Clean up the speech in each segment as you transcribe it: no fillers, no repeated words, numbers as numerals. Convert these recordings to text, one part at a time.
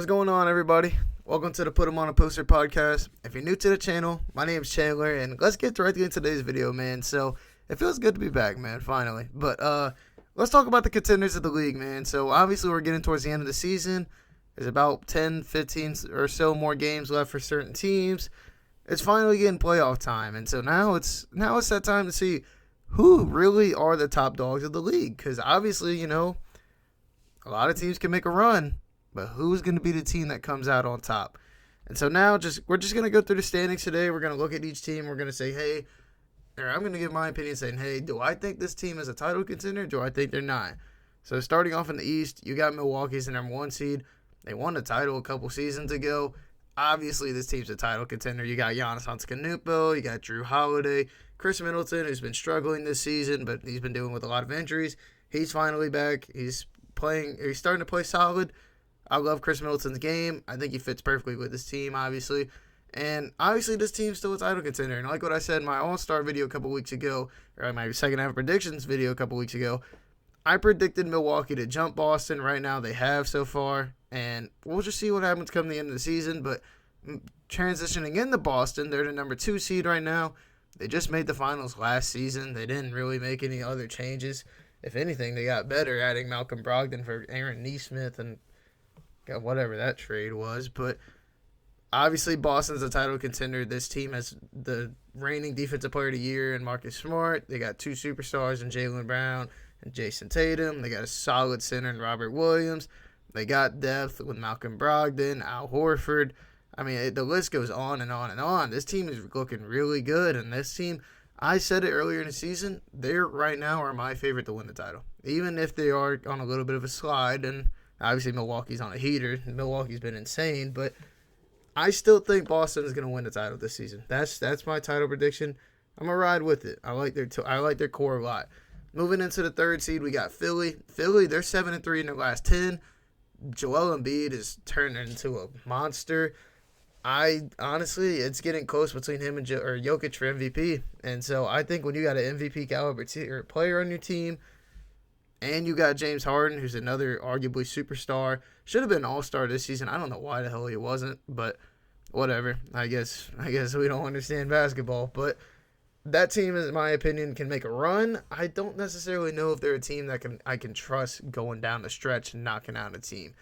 What's going on, everybody? Welcome to the Put 'em on a Poster podcast. If you're new to the channel, my name is Chandler, and let's get directly into today's video, man. So, it feels good to be back, man, finally. But, let's talk about the contenders of the league, man. So, obviously, we're getting towards the end of the season. There's about 10, 15 or so more games left for certain teams. It's finally getting playoff time, and so now it's that time to see who really are the top dogs of the league. Because, obviously, a lot of teams can make a run, but who's going to be the team that comes out on top? And so now we're just going to go through the standings today. We're going to look at each team. We're going to say, hey, or I'm going to give my opinion saying, hey, do I think this team is a title contender? Do I think they're not? So starting off in the East, you got Milwaukee's the number 1 seed. They won the title a couple seasons ago. Obviously, this team's a title contender. You got Giannis Antetokounmpo. You got Drew Holiday. Chris Middleton, who's been struggling this season, but he's been dealing with a lot of injuries. He's finally back. He's starting to play solid. I love Chris Middleton's game. I think he fits perfectly with this team, obviously. And obviously, this team's still a title contender. And like what I said in my All-Star video a couple weeks ago, or my second half predictions video a couple weeks ago, I predicted Milwaukee to jump Boston. Right now, they have so far. And we'll just see what happens come the end of the season. But transitioning into Boston, they're the number 2 seed right now. They just made the finals last season. They didn't really make any other changes. If anything, they got better adding Malcolm Brogdon for Aaron Nesmith and whatever that trade was. But obviously, Boston's a title contender. This team has the reigning defensive player of the year in Marcus Smart. They got 2 superstars in Jaylen Brown and Jason Tatum. They got a solid center in Robert Williams. They got depth with Malcolm Brogdon, Al Horford. I mean, the list goes on and on and on. This team is looking really good. And this team, I said it earlier in the season, they right now are my favorite to win the title. Even if they are on a little bit of a slide, and obviously Milwaukee's on a heater. Milwaukee's been insane, but I still think Boston is going to win the title this season. That's my title prediction. I'm going to ride with it. I like their core a lot. Moving into the 3rd seed, we got Philly. Philly, they're 7-3 in their last 10. Joel Embiid is turned into a monster. Honestly, it's getting close between him and Jokic for MVP. And so I think when you got an MVP caliber player on your team, and you got James Harden, who's another arguably superstar, should have been an all-star this season. I don't know why the hell he wasn't, but whatever. I guess we don't understand basketball. But that team, in my opinion, can make a run. I don't necessarily know if they're a team that I can trust going down the stretch and knocking out a team.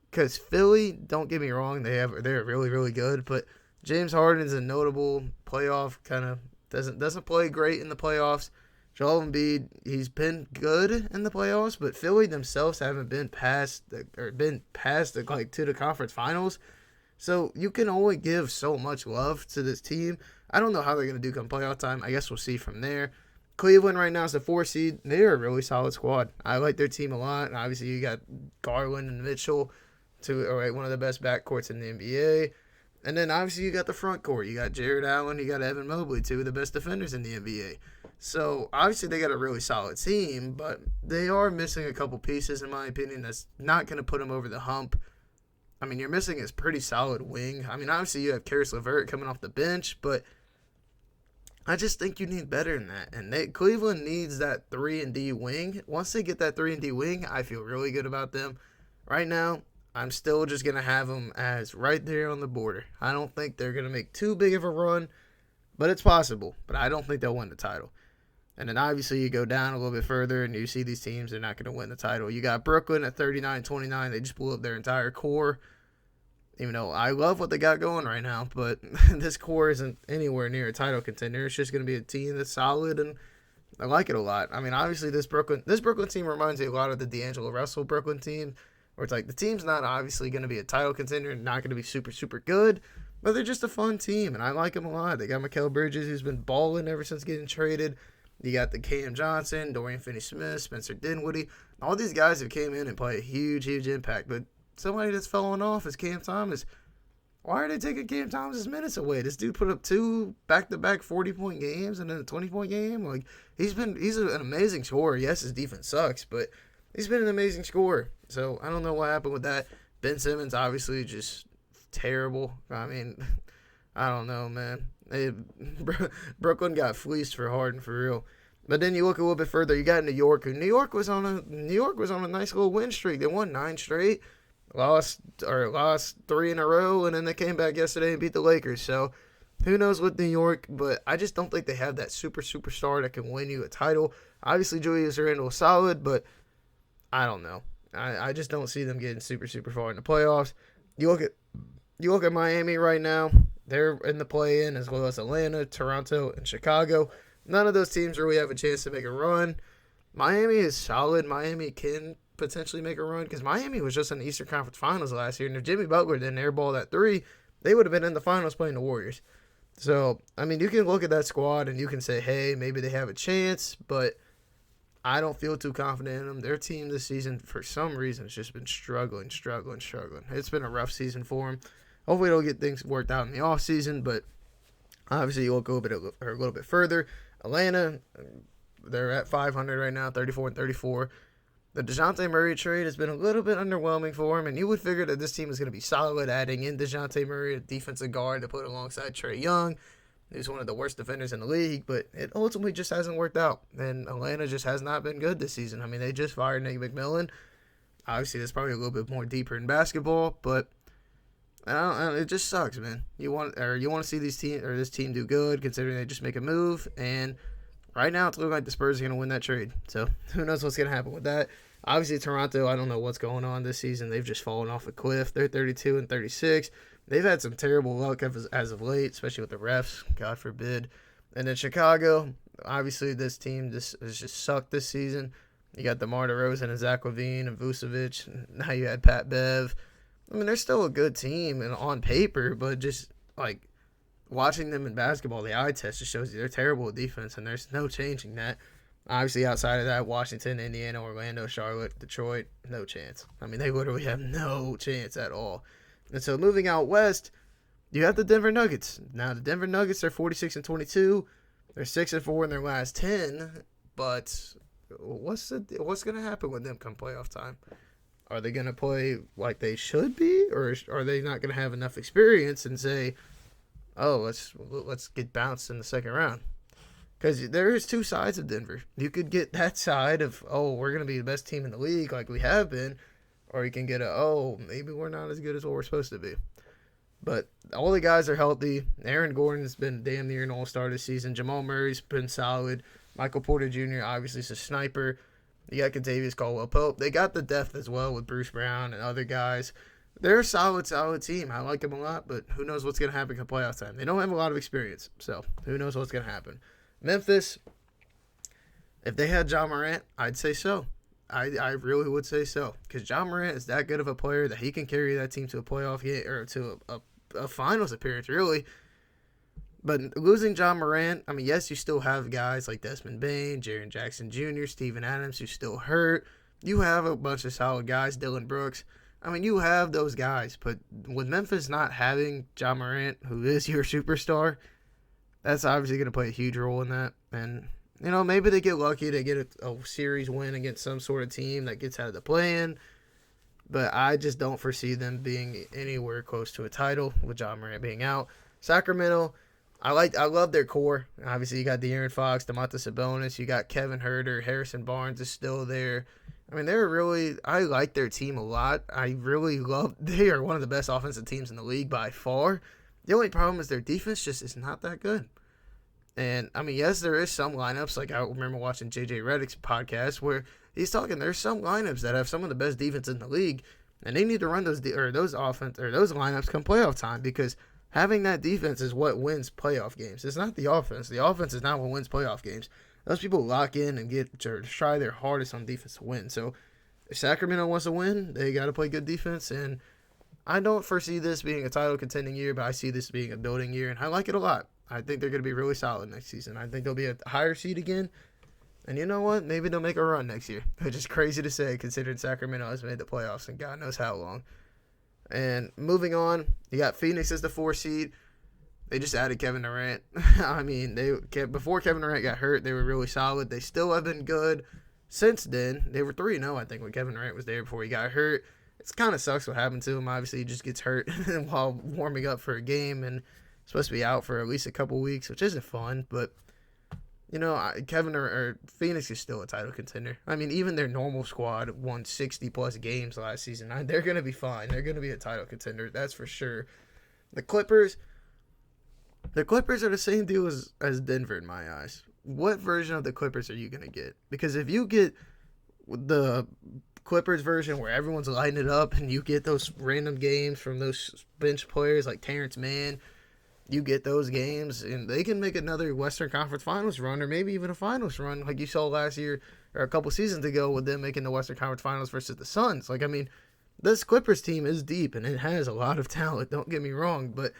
Because Philly, don't get me wrong, they're really, really good. But James Harden is a notable playoff kind of doesn't play great in the playoffs. Joel Embiid, he's been good in the playoffs, but Philly themselves haven't been past to the conference finals. So you can only give so much love to this team. I don't know how they're going to do come playoff time. I guess we'll see from there. Cleveland right now is the 4 seed. They're a really solid squad. I like their team a lot. And obviously, you got Garland and Mitchell, one of the best backcourts in the NBA. And then obviously you got the front court. You got Jared Allen. You got Evan Mobley, 2 of the best defenders in the NBA. So, obviously, they got a really solid team, but they are missing a couple pieces, in my opinion, that's not going to put them over the hump. I mean, you're missing a pretty solid wing. I mean, obviously, you have Karis LeVert coming off the bench, but I just think you need better than that. And Cleveland needs that 3-and-D wing. Once they get that 3-and-D wing, I feel really good about them. Right now, I'm still just going to have them as right there on the border. I don't think they're going to make too big of a run, but it's possible. But I don't think they'll win the title. And then obviously you go down a little bit further and you see these teams, they're not going to win the title. You got Brooklyn at 39-29. They just blew up their entire core. Even though I love what they got going right now, but this core isn't anywhere near a title contender. It's just going to be a team that's solid, and I like it a lot. I mean, obviously this Brooklyn team reminds me a lot of the D'Angelo Russell Brooklyn team, where it's like the team's not obviously going to be a title contender and not going to be super, super good, but they're just a fun team, and I like them a lot. They got Mikal Bridges, who's been balling ever since getting traded. You got the Cam Johnson, Dorian Finney-Smith, Spencer Dinwiddie. All these guys have came in and played a huge, huge impact. But somebody that's falling off is Cam Thomas. Why are they taking Cam Thomas' minutes away? This dude put up 2 back-to-back 40-point games and then a 20-point game. Like, he's an amazing scorer. Yes, his defense sucks, but he's been an amazing scorer. So I don't know what happened with that. Ben Simmons, obviously, just terrible. I mean, I don't know, man. Brooklyn got fleeced for Harden for real. But then you look a little bit further. You got New York. New York was on a nice little win streak. They won 9 straight. lost 3 in a row, and then they came back yesterday and beat the Lakers. So who knows with New York, but I just don't think they have that superstar that can win you a title. Obviously, Julius Randle is solid, but I don't know. I just don't see them getting super far in the playoffs. You look at Miami right now. They're in the play-in, as well as Atlanta, Toronto, and Chicago. None of those teams really have a chance to make a run. Miami is solid. Miami can potentially make a run because Miami was just in the Eastern Conference Finals last year, and if Jimmy Butler didn't airball that 3, they would have been in the finals playing the Warriors. So, I mean, you can look at that squad and you can say, hey, maybe they have a chance, but I don't feel too confident in them. Their team this season, for some reason, has just been struggling. It's been a rough season for them. Hopefully they'll get things worked out in the offseason, but obviously you look a little bit further. Atlanta, they're at 500 right now, 34-34. The DeJounte Murray trade has been a little bit underwhelming for him, and you would figure that this team is going to be solid, adding in DeJounte Murray, a defensive guard to put alongside Trae Young, who's one of the worst defenders in the league, but it ultimately just hasn't worked out, and Atlanta just has not been good this season. I mean, they just fired Nate McMillan. Obviously, that's probably a little bit more deeper in basketball, but it just sucks, man. You want to see this team do good, considering they just make a move, and right now it's looking like the Spurs are going to win that trade. So who knows what's going to happen with that? Obviously, Toronto, I don't know what's going on this season. They've just fallen off a cliff. They're 32-36. They've had some terrible luck as of late, especially with the refs, God forbid. And then Chicago, obviously this team has just sucked this season. You got DeMar DeRozan and Zach LaVine and Vucevic. Now you had Pat Bev. I mean, they're still a good team and on paper, but just like watching them in basketball, the eye test just shows you they're terrible at defense, and there's no changing that. Obviously, outside of that, Washington, Indiana, Orlando, Charlotte, Detroit, no chance. I mean, they literally have no chance at all. And so moving out west, you have the Denver Nuggets. Now, the Denver Nuggets are 46-22. They're 6-4 in their last 10. But what's going to happen with them come playoff time? Are they going to play like they should be, or are they not going to have enough experience and say, oh, let's get bounced in the second round? Because there is two sides of Denver. You could get that side of, oh, we're going to be the best team in the league like we have been, or you can get maybe we're not as good as what we're supposed to be. But all the guys are healthy. Aaron Gordon's been damn near an all-star this season. Jamal Murray's been solid. Michael Porter Jr. obviously is a sniper. You got Kentavious Caldwell-Pope. They got the depth as well with Bruce Brown and other guys. They're a solid team. I like them a lot, but who knows what's going to happen come playoff time. They don't have a lot of experience, so who knows what's going to happen. Memphis, if they had Ja Morant, I'd say so. I really would say so, because Ja Morant is that good of a player that he can carry that team to a playoff game, or to a finals appearance, really. But losing Ja Morant, I mean, yes, you still have guys like Desmond Bane, Jaren Jackson Jr., Steven Adams, who's still hurt. You have a bunch of solid guys, Dylan Brooks. I mean, you have those guys, but with Memphis not having Ja Morant, who is your superstar, that's obviously going to play a huge role in that. And, maybe they get lucky to get a series win against some sort of team that gets out of the play-in. But I just don't foresee them being anywhere close to a title with Ja Morant being out. Sacramento, I love their core. Obviously, you got De'Aaron Fox, Domantas Sabonis. You got Kevin Huerter. Harrison Barnes is still there. I mean, I like their team a lot. They are one of the best offensive teams in the league by far. The only problem is their defense just is not that good. And, I mean, yes, there is some lineups. Like, I remember watching J.J. Redick's podcast where he's talking, there's some lineups that have some of the best defense in the league, and they need to run those lineups come playoff time, because having that defense is what wins playoff games. It's not the offense. The offense is not what wins playoff games. Those people lock in and try their hardest on defense to win. So if Sacramento wants to win, they got to play good defense. And I don't foresee this being a title contending year, but I see this being a building year, and I like it a lot. I think they're going to be really solid next season. I think they'll be a higher seed again. And you know what? Maybe they'll make a run next year, which is crazy to say considering Sacramento has made the playoffs in God knows how long. And moving on, you got Phoenix as the 4 seed. They just added Kevin Durant. I mean, before Kevin Durant got hurt, they were really solid. They still have been good since then. They were 3-0, I think, when Kevin Durant was there before he got hurt. It kind of sucks what happened to him. Obviously, he just gets hurt while warming up for a game and supposed to be out for at least a couple weeks, which isn't fun. But Kevin or Phoenix is still a title contender. I mean, even their normal squad won 60-plus games last season. They're going to be fine. They're going to be a title contender, that's for sure. The Clippers are the same deal as Denver in my eyes. What version of the Clippers are you going to get? Because if you get the Clippers version where everyone's lighting it up and you get those random games from those bench players like Terrence Mann, you get those games and they can make another Western Conference Finals run or maybe even a Finals run like you saw last year or a couple seasons ago with them making the Western Conference Finals versus the Suns. Like, I mean, this Clippers team is deep and it has a lot of talent, don't get me wrong, but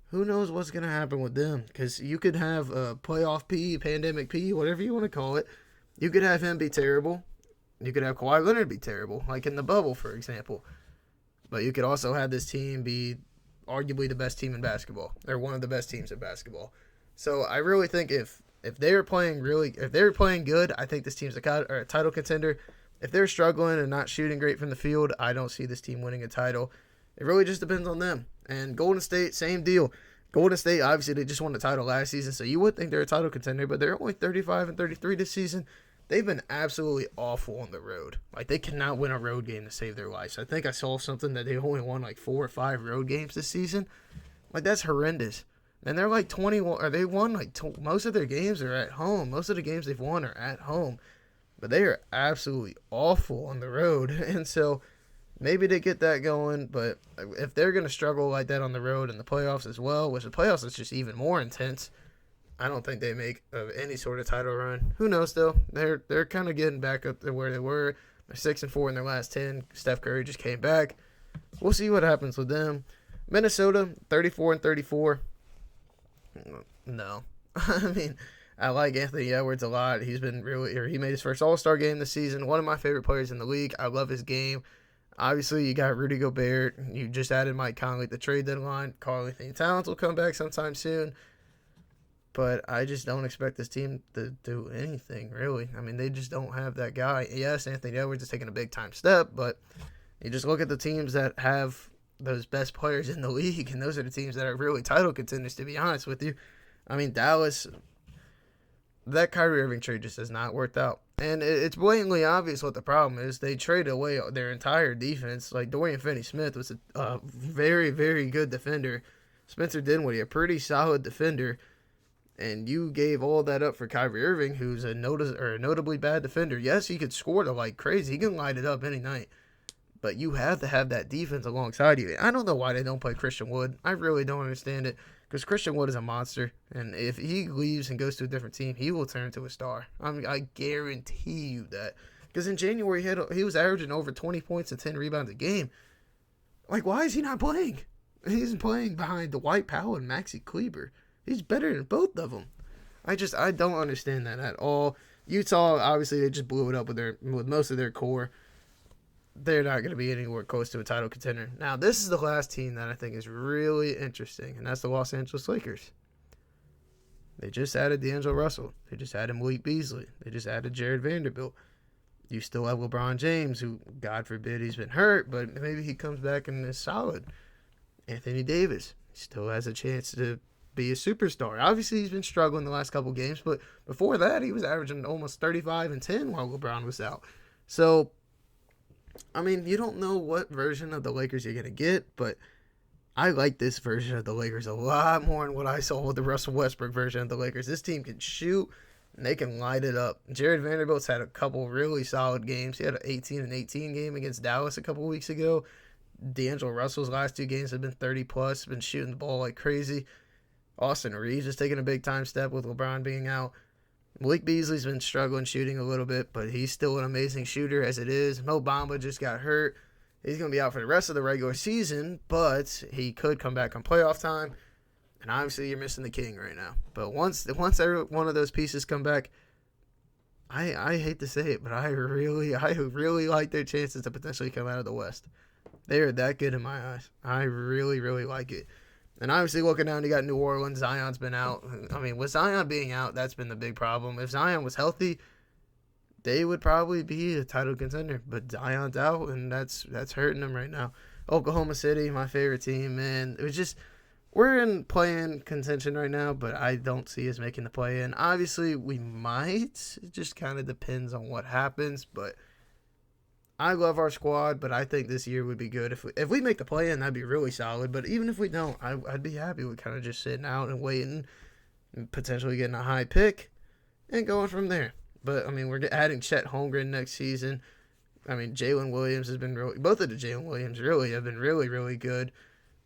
who knows what's going to happen with them? Because you could have a playoff P, pandemic P, whatever you want to call it. You could have him be terrible. You could have Kawhi Leonard be terrible, like in the bubble, for example. But you could also have this team be arguably the best team in basketball. They're one of the best teams in basketball. So I really think if they're playing good, I think this team's a title contender. If they're struggling and not shooting great from the field, I don't see this team winning a title. It really just depends on them. And Golden State, same deal. Golden State, obviously, they just won the title last season, so you would think they're a title contender, but they're only 35-33 this season. They've been absolutely awful on the road. Like, they cannot win a road game to save their lives. I think I saw something that they only won like 4 or 5 road games this season. Like, that's horrendous. And they're like 21, or they won like most of their games are at home. Most of the games they've won are at home. But they are absolutely awful on the road. And so maybe they get that going, but if they're going to struggle like that on the road in the playoffs as well, which the playoffs is just even more intense, I don't think they make any sort of title run. Who knows, though? They're kind of getting back up to where they were. They're 6-4 in their last 10. Steph Curry just came back. We'll see what happens with them. Minnesota, 34-34. No. I mean, I like Anthony Edwards a lot. He made his first All-Star game this season. One of my favorite players in the league. I love his game. Obviously, you got Rudy Gobert. You just added Mike Conley at the trade deadline. Karl-Anthony Towns will come back sometime soon. But I just don't expect this team to do anything, really. I mean, they just don't have that guy. Yes, Anthony Edwards is taking a big-time step, but you just look at the teams that have those best players in the league, and those are the teams that are really title contenders, to be honest with you. I mean, Dallas, that Kyrie Irving trade just has not worked out. And it's blatantly obvious what the problem is. They traded away their entire defense. Like, Dorian Finney-Smith was a very, very good defender. Spencer Dinwiddie, a pretty solid defender. And you gave all that up for Kyrie Irving, who's a notably bad defender. Yes, he could score like crazy. He can light it up any night. But you have to have that defense alongside you. I don't know why they don't play Christian Wood. I really don't understand it. Because Christian Wood is a monster. And if he leaves and goes to a different team, he will turn into a star. I guarantee you that. Because in January, he was averaging over 20 points and 10 rebounds a game. Like, why is he not playing? He's playing behind Dwight Powell and Maxi Kleber. He's better than both of them. I don't understand that at all. Utah, obviously, they just blew it up with most of their core. They're not going to be anywhere close to a title contender. Now, this is the last team that I think is really interesting, and that's the Los Angeles Lakers. They just added D'Angelo Russell. They just added Malik Beasley. They just added Jared Vanderbilt. You still have LeBron James, who, God forbid, he's been hurt, but maybe he comes back and is solid. Anthony Davis still has a chance to be a superstar. Obviously, he's been struggling the last couple games, but before that, he was averaging almost 35 and 10 while LeBron was out. So, I mean, you don't know what version of the Lakers you're going to get, but I like this version of the Lakers a lot more than what I saw with the Russell Westbrook version of the Lakers. This team can shoot, and they can light it up. Jared Vanderbilt's had a couple really solid games. He had an 18-18 game against Dallas a couple weeks ago. D'Angelo Russell's last 2 games have been 30-plus, been shooting the ball like crazy. Austin Reeves is taking a big-time step with LeBron being out. Malik Beasley's been struggling shooting a little bit, but he's still an amazing shooter as it is. Mo Bamba just got hurt. He's going to be out for the rest of the regular season, but he could come back on playoff time. And obviously, you're missing the king right now. But once every one of those pieces come back, I hate to say it, but I really like their chances to potentially come out of the West. They are that good in my eyes. I really, really like it. And obviously, looking down, you got New Orleans. Zion's been out. I mean, with Zion being out, that's been the big problem. If Zion was healthy, they would probably be a title contender. But Zion's out, and that's hurting them right now. Oklahoma City, my favorite team, man. It was just we're in play-in contention right now, but I don't see us making the play-in. Obviously, we might. It just kind of depends on what happens, but I love our squad, but I think this year would be good. If we make the play-in, that'd be really solid, but even if we don't, I'd be happy with kind of just sitting out and waiting and potentially getting a high pick and going from there. But, I mean, we're adding Chet Holmgren next season. I mean, Jalen Williams has been really – both of the Jalen Williams really have been really, really good.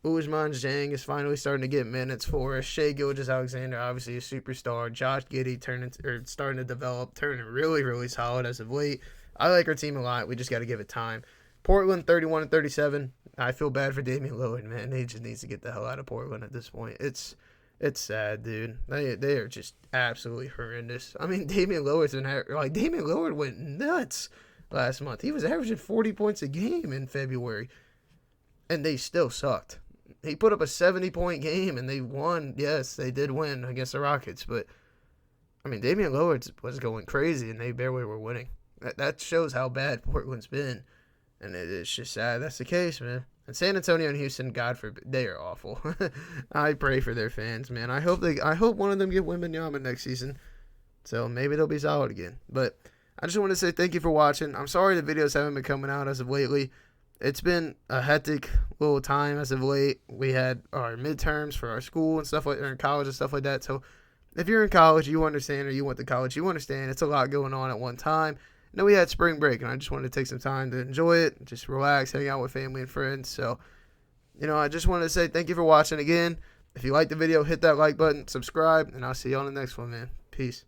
Ousmane Dieng is finally starting to get minutes for us. Shai Gilgeous-Alexander, obviously a superstar. Josh Giddey starting to develop, turning really, really solid as of late. I like our team a lot. We just got to give it time. Portland 31-37. I feel bad for Damian Lillard, man. He just needs to get the hell out of Portland at this point. It's sad, dude. They are just absolutely horrendous. I mean, Damian Lillard went nuts last month. He was averaging 40 points a game in February, and they still sucked. He put up a 70-point game, and they won. Yes, they did win against the Rockets, but, I mean, Damian Lillard was going crazy, and they barely were winning. That shows how bad Portland's been, and it's just sad that's the case, man. And San Antonio and Houston, God forbid, they are awful. I pray for their fans, man. I hope one of them get Wembanyama next season, so maybe they'll be solid again. But I just want to say thank you for watching. I'm sorry the videos haven't been coming out as of lately. It's been a hectic little time as of late. We had our midterms for our school and stuff like that, or in college and stuff like that. So if you're in college, you understand, or you went to college, you understand. It's a lot going on at one time. And then we had spring break, and I just wanted to take some time to enjoy it, just relax, hang out with family and friends. So, I just wanted to say thank you for watching again. If you liked the video, hit that like button, subscribe, and I'll see you on the next one, man. Peace.